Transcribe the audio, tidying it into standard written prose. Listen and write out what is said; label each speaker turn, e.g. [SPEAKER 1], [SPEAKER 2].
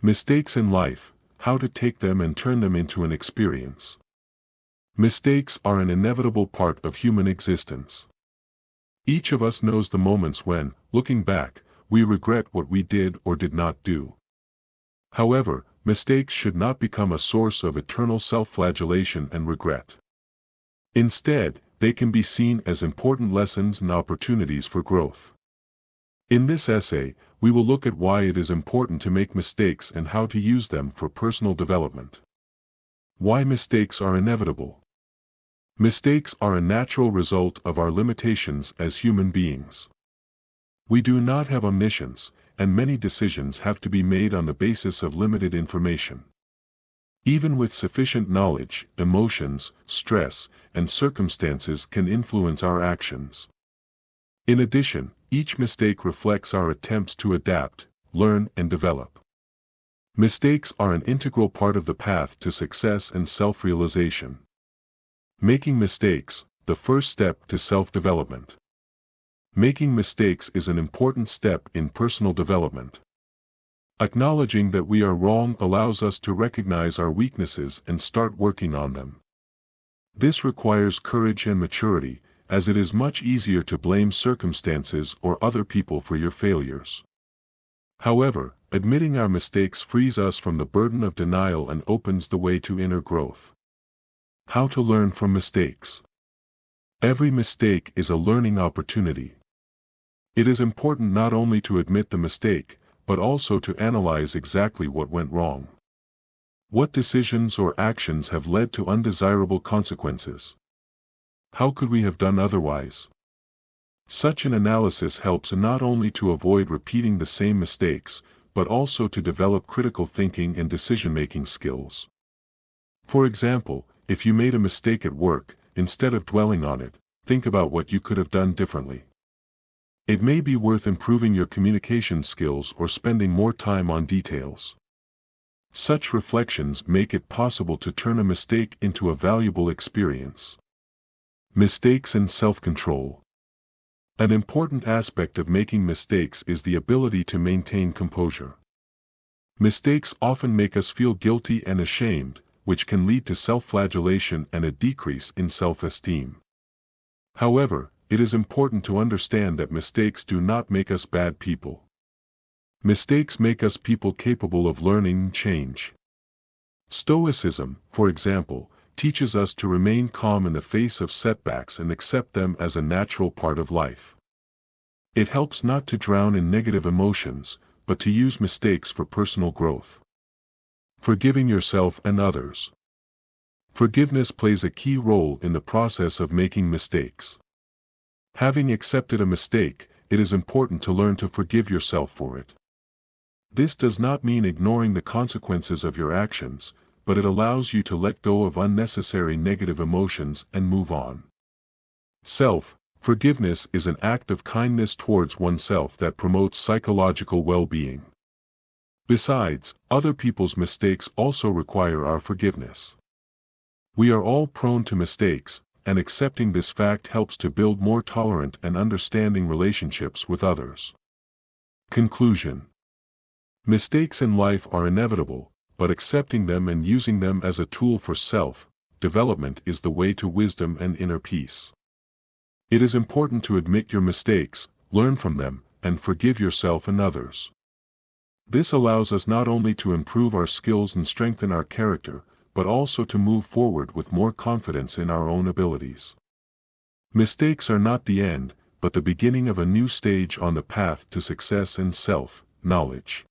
[SPEAKER 1] Mistakes in life, how to take them and turn them into an experience. Mistakes are an inevitable part of human existence. Each of us knows the moments when, looking back, we regret what we did or did not do. However, mistakes should not become a source of eternal self-flagellation and regret. Instead, they can be seen as important lessons and opportunities for growth. In this essay, we will look at why it is important to make mistakes and how to use them for personal development. Why mistakes are inevitable. Mistakes are a natural result of our limitations as human beings. We do not have omniscience, and many decisions have to be made on the basis of limited information. Even with sufficient knowledge, emotions, stress, and circumstances can influence our actions. In addition, each mistake reflects our attempts to adapt, learn, and develop. Mistakes are an integral part of the path to success and self-realization. Making mistakes, the first step to self-development. Making mistakes is an important step in personal development. Acknowledging that we are wrong allows us to recognize our weaknesses and start working on them. This requires courage and maturity, as it is much easier to blame circumstances or other people for your failures. However, admitting our mistakes frees us from the burden of denial and opens the way to inner growth. How to learn from mistakes. Every mistake is a learning opportunity. It is important not only to admit the mistake, but also to analyze exactly what went wrong. What decisions or actions have led to undesirable consequences? How could we have done otherwise? Such an analysis helps not only to avoid repeating the same mistakes, but also to develop critical thinking and decision-making skills. For example, if you made a mistake at work, instead of dwelling on it, think about what you could have done differently. It may be worth improving your communication skills or spending more time on details. Such reflections make it possible to turn a mistake into a valuable experience. Mistakes and self-control. An important aspect of making mistakes is the ability to maintain composure. Mistakes often make us feel guilty and ashamed, which can lead to self-flagellation and a decrease in self-esteem. However, it is important to understand that mistakes do not make us bad people. Mistakes make us people capable of learning and change. Stoicism, for example, teaches us to remain calm in the face of setbacks and accept them as a natural part of life. It helps not to drown in negative emotions, but to use mistakes for personal growth. Forgiving yourself and others. Forgiveness plays a key role in the process of making mistakes. Having accepted a mistake, it is important to learn to forgive yourself for it. This does not mean ignoring the consequences of your actions, but it allows you to let go of unnecessary negative emotions and move on. Self-forgiveness is an act of kindness towards oneself that promotes psychological well-being. Besides, other people's mistakes also require our forgiveness. We are all prone to mistakes, and accepting this fact helps to build more tolerant and understanding relationships with others. Conclusion. Mistakes in life are inevitable, but accepting them and using them as a tool for self-development is the way to wisdom and inner peace. It is important to admit your mistakes, learn from them, and forgive yourself and others. This allows us not only to improve our skills and strengthen our character, but also to move forward with more confidence in our own abilities. Mistakes are not the end, but the beginning of a new stage on the path to success and self-knowledge.